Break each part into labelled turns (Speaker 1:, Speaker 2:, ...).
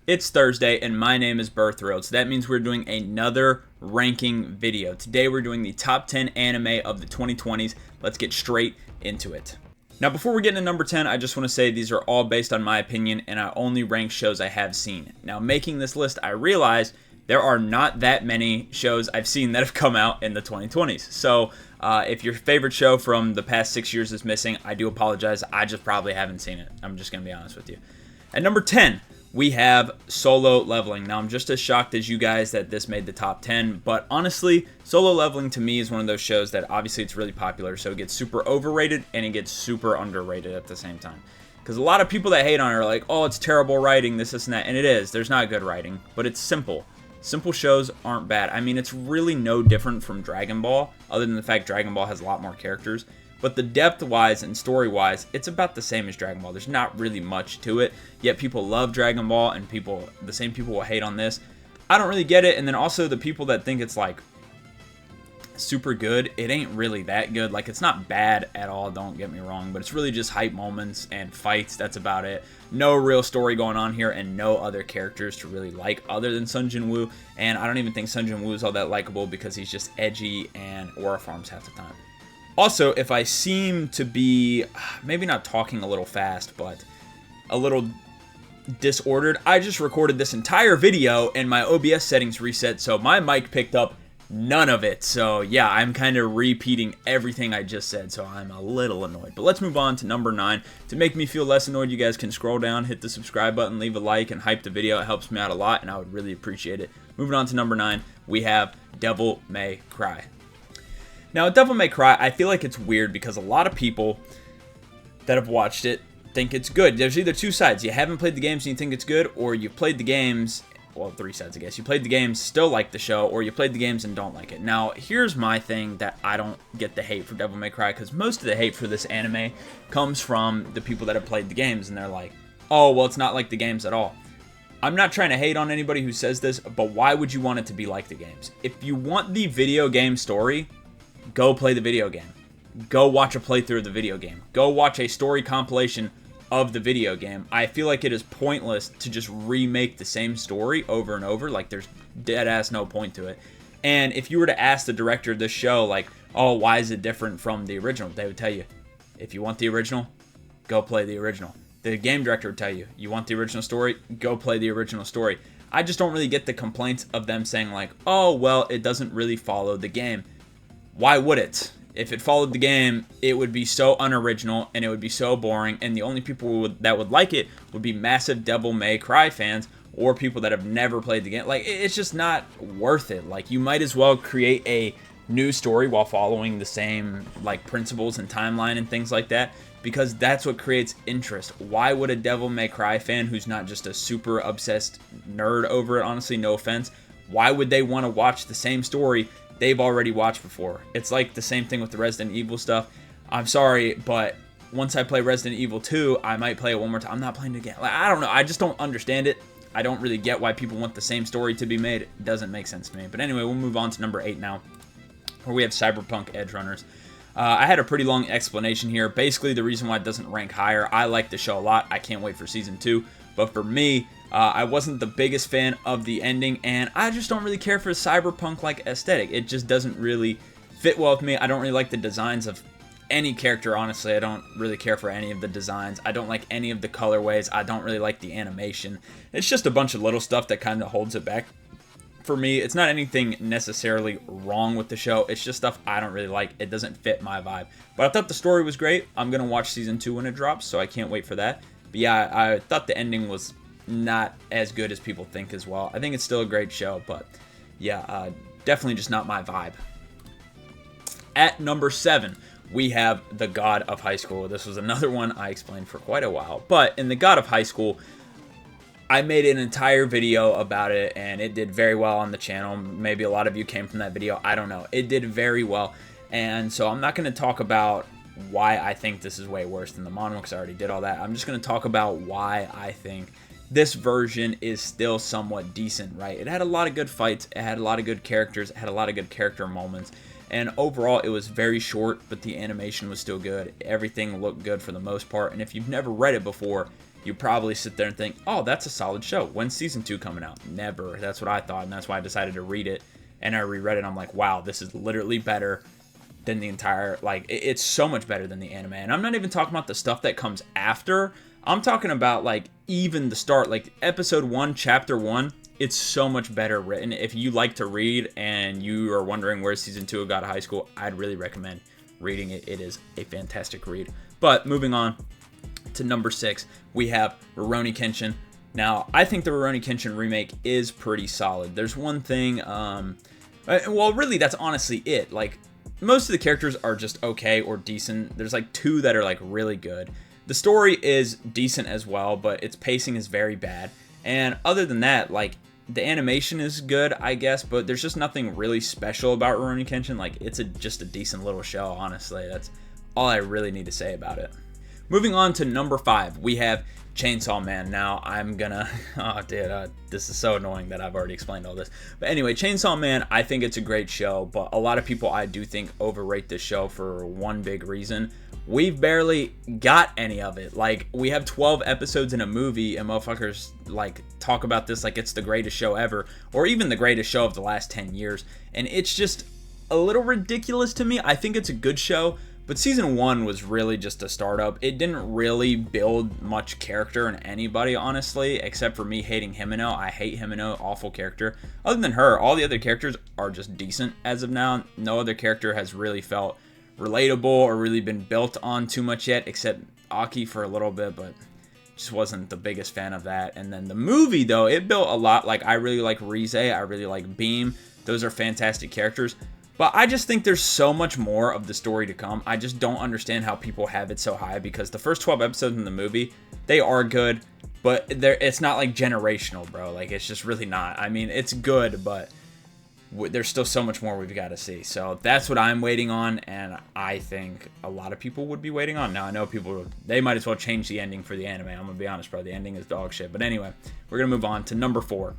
Speaker 1: It's Thursday and my name is Birthrilled, so that means we're doing another ranking video. Today we're doing the top 10 anime of the 2020s. Let's get straight into it. Now before we get into number 10, I just want to say these are all based on my opinion and I only rank shows I have seen. Now making this list, I realized there are not that many shows I've seen that have come out in the 2020s. So if your favorite show from the past 6 years is missing, I do apologize. I just probably haven't seen it. I'm just going to be honest with you. At number 10, we have Solo Leveling. Now, I'm just as shocked as you guys that this made the top 10, but honestly, Solo Leveling to me is one of those shows that obviously it's really popular, so it gets super overrated and it gets super underrated at the same time. Because a lot of people that hate on it are like, oh, it's terrible writing, this, and that, and it is. There's not good writing, but it's simple. Simple shows aren't bad. I mean, it's really no different from Dragon Ball, other than the fact Dragon Ball has a lot more characters. But the depth-wise and story-wise, it's about the same as Dragon Ball. There's not really much to it, yet people love Dragon Ball, and the same people will hate on this. I don't really get it, and then also the people that think it's, like, super good, it ain't really that good. Like, it's not bad at all, don't get me wrong, but it's really just hype moments and fights, that's about it. No real story going on here, and no other characters to really like other than Sung Jin-woo, and I don't even think Sung Jin-woo is all that likable because he's just edgy and aura farms half the time. Also, if I seem to be, maybe not talking a little fast, but a little disordered, I just recorded this entire video and my OBS settings reset, so my mic picked up none of it. So yeah, I'm kind of repeating everything I just said, so I'm a little annoyed. But let's move on to number 9. To make me feel less annoyed, you guys can scroll down, hit the subscribe button, leave a like, and hype the video. It helps me out a lot, and I would really appreciate it. Moving on to number 9, we have Devil May Cry. Now, with Devil May Cry, I feel like it's weird because a lot of people that have watched it think it's good. There's either two sides. You haven't played the games and you think it's good, or you've played the games, well, 3 sides, I guess. You played the games, still like the show, or you played the games and don't like it. Now, here's my thing that I don't get the hate for Devil May Cry, because most of the hate for this anime comes from the people that have played the games, and they're like, oh, well, it's not like the games at all. I'm not trying to hate on anybody who says this, but why would you want it to be like the games? If you want the video game story, go play the video game. Go watch a playthrough of the video game. Go watch a story compilation of the video game. I feel like it is pointless to just remake the same story over and over. Like, there's dead ass no point to it. And if you were to ask the director of this show, like, oh, why is it different from the original? They would tell you, if you want the original, go play the original. The game director would tell you, you want the original story? Go play the original story. I just don't really get the complaints of them saying like, oh, well, it doesn't really follow the game. Why would it? If it followed the game, it would be so unoriginal and it would be so boring, and the only people that would like it would be massive Devil May Cry fans or people that have never played the game. Like, it's just not worth it. Like, you might as well create a new story while following the same, like, principles and timeline and things like that, because that's what creates interest. Why would a Devil May Cry fan who's not just a super obsessed nerd over it, honestly, no offense, why would they want to watch the same story they've already watched before? It's like the same thing with the Resident Evil stuff. I'm sorry, but once I play Resident Evil 2, I might play it one more time. I'm not playing it again. Like, I don't know. I just don't understand it. I don't really get why people want the same story to be made. It doesn't make sense to me. But anyway, we'll move on to number 8 now, where we have Cyberpunk Edgerunners. I had a pretty long explanation here. Basically, the reason why it doesn't rank higher, I like the show a lot. I can't wait for Season 2. But for me, I wasn't the biggest fan of the ending, and I just don't really care for the cyberpunk-like aesthetic. It just doesn't really fit well with me. I don't really like the designs of any character, honestly. I don't really care for any of the designs. I don't like any of the colorways. I don't really like the animation. It's just a bunch of little stuff that kind of holds it back. For me, it's not anything necessarily wrong with the show. It's just stuff I don't really like. It doesn't fit my vibe. But I thought the story was great. I'm going to watch Season 2 when it drops, so I can't wait for that. But yeah, I thought the ending was not as good as people think as well. I think it's still a great show, but yeah, definitely just not my vibe. At number 7, we have The God of High School. This was another one I explained for quite a while, but in The God of High School, I made an entire video about it, and it did very well on the channel. Maybe a lot of you came from that video. I don't know. It did very well, and so I'm not going to talk about why I think this is way worse than the manhwa, because I already did all that. I'm just going to talk about why I think this version is still somewhat decent, right? It had a lot of good fights, it had a lot of good characters, it had a lot of good character moments, and overall it was very short, but the animation was still good. Everything looked good for the most part, and if you've never read it before, you probably sit there and think, oh, that's a solid show. When's season 2 coming out? Never. That's what I thought, and that's why I decided to read it. And I reread it, and I'm like, wow, this is literally better than the entire, like, it's so much better than the anime. And I'm not even talking about the stuff that comes after. I'm talking about, like, even the start, like, episode 1, chapter 1. It's so much better written. If you like to read and you are wondering where season 2 of God of High School, I'd really recommend reading it. It is a fantastic read. But moving on to number 6, we have Rurouni Kenshin. Now, I think the Rurouni Kenshin remake is pretty solid. There's one thing, well, really, that's honestly it. Like, most of the characters are just okay or decent. There's like 2 that are like really good. The story is decent as well, but its pacing is very bad. And other than that, like, the animation is good, I guess, but there's just nothing really special about Rurouni Kenshin. Like, it's just a decent little show, honestly. That's all I really need to say about it. Moving on to number 5, we have Chainsaw Man. Now, I'm gonna... Oh, dude, this is so annoying that I've already explained all this. But anyway, Chainsaw Man, I think it's a great show, but a lot of people, I do think, overrate this show for one big reason. We've barely got any of it. Like, we have 12 episodes in a movie, and motherfuckers, like, talk about this like it's the greatest show ever, or even the greatest show of the last 10 years. And it's just a little ridiculous to me. I think it's a good show, but season 1 was really just a startup. It didn't really build much character in anybody, honestly, except for me hating Himeno. I hate Himeno, awful character. Other than her, all the other characters are just decent as of now. No other character has really felt relatable or really been built on too much yet, except Aki for a little bit, but just wasn't the biggest fan of that. And then the movie, though, it built a lot. Like, I really like Rize, I really like Beam. Those are fantastic characters. But I just think there's so much more of the story to come. I just don't understand how people have it so high, because the first 12 episodes in the movie, they are good, but it's not like generational, bro. Like, it's just really not. I mean, it's good, but there's still so much more we've got to see. So that's what I'm waiting on, and I think a lot of people would be waiting on. Now, I know people, they might as well change the ending for the anime. I'm going to be honest, bro. The ending is dog shit. But anyway, we're going to move on to number 4,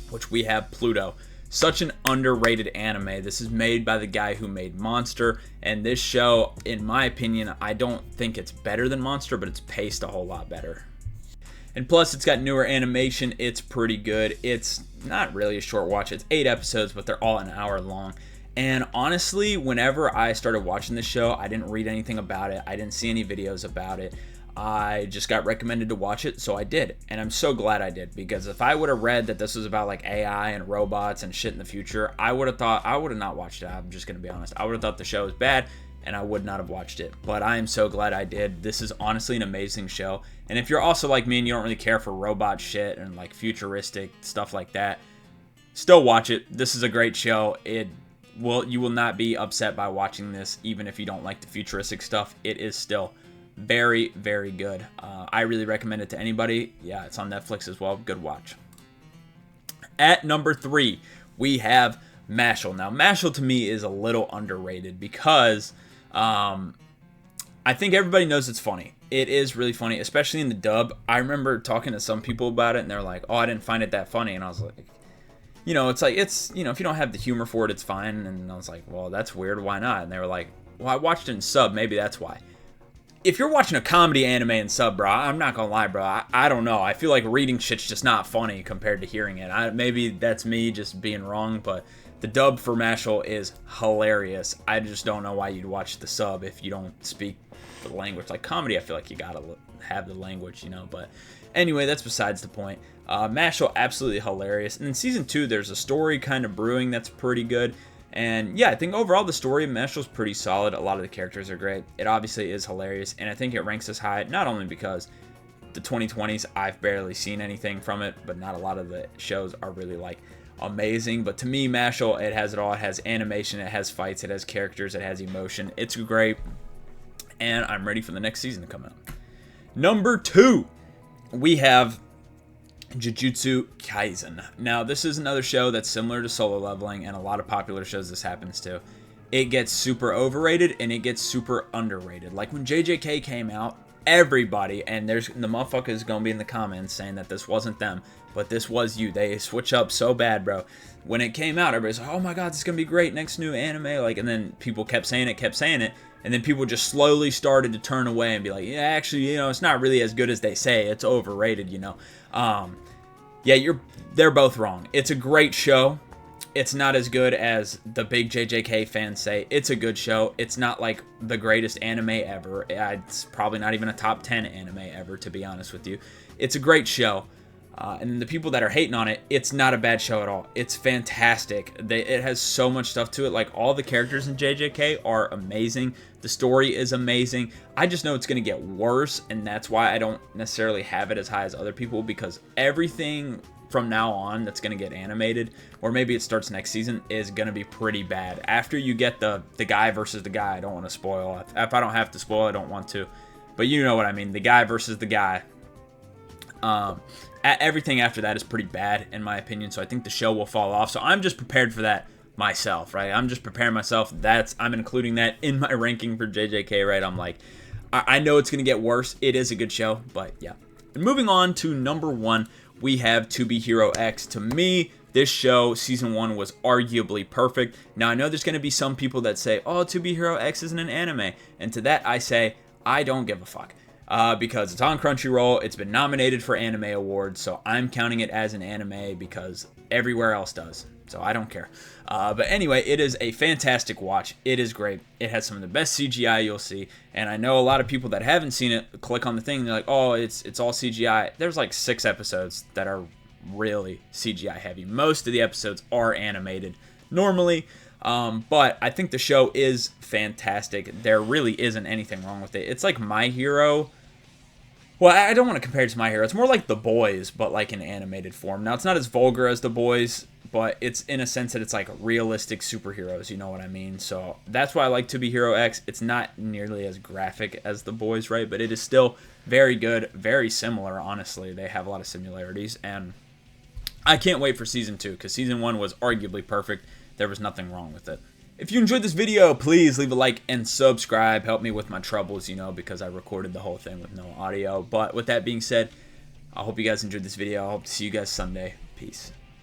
Speaker 1: which we have Pluto. Such an underrated anime. This is made by the guy who made Monster, and this show, in my opinion, I don't think it's better than Monster, but it's paced a whole lot better. And plus, it's got newer animation. It's pretty good. It's not really a short watch. It's 8 episodes, but they're all an hour long. And honestly, whenever I started watching this show, I didn't read anything about it. I didn't see any videos about it. I just got recommended to watch it, so I did. And I'm so glad I did, because if I would have read that this was about like AI and robots and shit in the future, I would have not watched it. I'm just going to be honest. I would have thought the show was bad, and I would not have watched it. But I am so glad I did. This is honestly an amazing show. And if you're also like me and you don't really care for robot shit and like futuristic stuff like that, still watch it. This is a great show. You will not be upset by watching this, even if you don't like the futuristic stuff. It is still very, very good. I really recommend it to anybody. Yeah, it's on Netflix as well. Good watch. At number 3, we have Mashle. Now, Mashle to me is a little underrated because I think everybody knows it's funny. It is really funny, especially in the dub. I remember talking to some people about it, and they're like, oh, I didn't find it that funny. And I was like, it's like, if you don't have the humor for it, it's fine. And I was like, well, that's weird. Why not? And they were like, well, I watched it in sub. Maybe that's why. If you're watching a comedy anime in sub, bro, I'm not gonna lie, bro. I don't know. I feel like reading shit's just not funny compared to hearing it. Maybe that's me just being wrong, but the dub for Mashle is hilarious. I just don't know why you'd watch the sub if you don't speak the language. Like comedy, I feel like you gotta have the language, But anyway, that's besides the point. Mashle, absolutely hilarious. And in season 2, there's a story kind of brewing that's pretty good. And yeah, I think overall the story of Mashle's pretty solid. A lot of the characters are great. It obviously is hilarious, and I think it ranks as high, not only because the 2020s, I've barely seen anything from it, but not a lot of the shows are really like amazing. But to me, Mashle, it has it all. It has animation, it has fights, it has characters, it has emotion. It's great, and I'm ready for the next season to come out. Number 2, we have Jujutsu Kaisen. Now, this is another show that's similar to Solo Leveling, and a lot of popular shows this happens to. It gets super overrated, and it gets super underrated. Like, when JJK came out, everybody, and the motherfuckers gonna be in the comments saying that this wasn't them, but this was you. They switch up so bad, bro. When it came out, everybody's like, oh my god, this is gonna be great, next new anime, like, and then people kept saying it, and then people just slowly started to turn away and be like, yeah, actually, it's not really as good as they say. It's overrated, Yeah, they're both wrong. It's a great show. It's not as good as the big JJK fans say. It's a good show. It's not like the greatest anime ever. It's probably not even a top 10 anime ever, to be honest with you. It's a great show. And the people that are hating on it, it's not a bad show at all. It's fantastic. It has so much stuff to it. Like, all the characters in JJK are amazing. The story is amazing. I just know it's going to get worse, and that's why I don't necessarily have it as high as other people, because everything from now on that's going to get animated, or maybe it starts next season, is going to be pretty bad. After you get the guy versus the guy, I don't want to spoil. If I don't have to spoil, I don't want to. But you know what I mean. The guy versus the guy. Everything after that is pretty bad, in my opinion, so I think the show will fall off. So I'm just prepared for that myself, right? I'm just preparing myself. I'm including that in my ranking for JJK, right? I'm like, I know it's going to get worse. It is a good show, but yeah. And moving on to number 1, we have To Be Hero X. To me, this show, season 1, was arguably perfect. Now, I know there's going to be some people that say, oh, To Be Hero X isn't an anime. And to that, I say, I don't give a fuck. Because it's on Crunchyroll, it's been nominated for anime awards, so I'm counting it as an anime because everywhere else does, so I don't care. But anyway, it is a fantastic watch. It is great. It has some of the best CGI you'll see, and I know a lot of people that haven't seen it click on the thing, and they're like, oh, it's all CGI. There's like 6 episodes that are really CGI heavy. Most of the episodes are animated normally. But I think the show is fantastic. There really isn't anything wrong with it. It's like My Hero. Well, I don't want to compare it to My Hero. It's more like The Boys, but like in animated form. Now, it's not as vulgar as The Boys, but it's in a sense that it's like realistic superheroes, you know what I mean? So that's why I like To Be Hero X. It's not nearly as graphic as The Boys, right? But it is still very good, very similar, honestly. They have a lot of similarities, and I can't wait for Season 2, because Season 1 was arguably perfect. There was nothing wrong with it. If you enjoyed this video, please leave a like and subscribe. Help me with my troubles, because I recorded the whole thing with no audio. But with that being said, I hope you guys enjoyed this video. I hope to see you guys Sunday. Peace.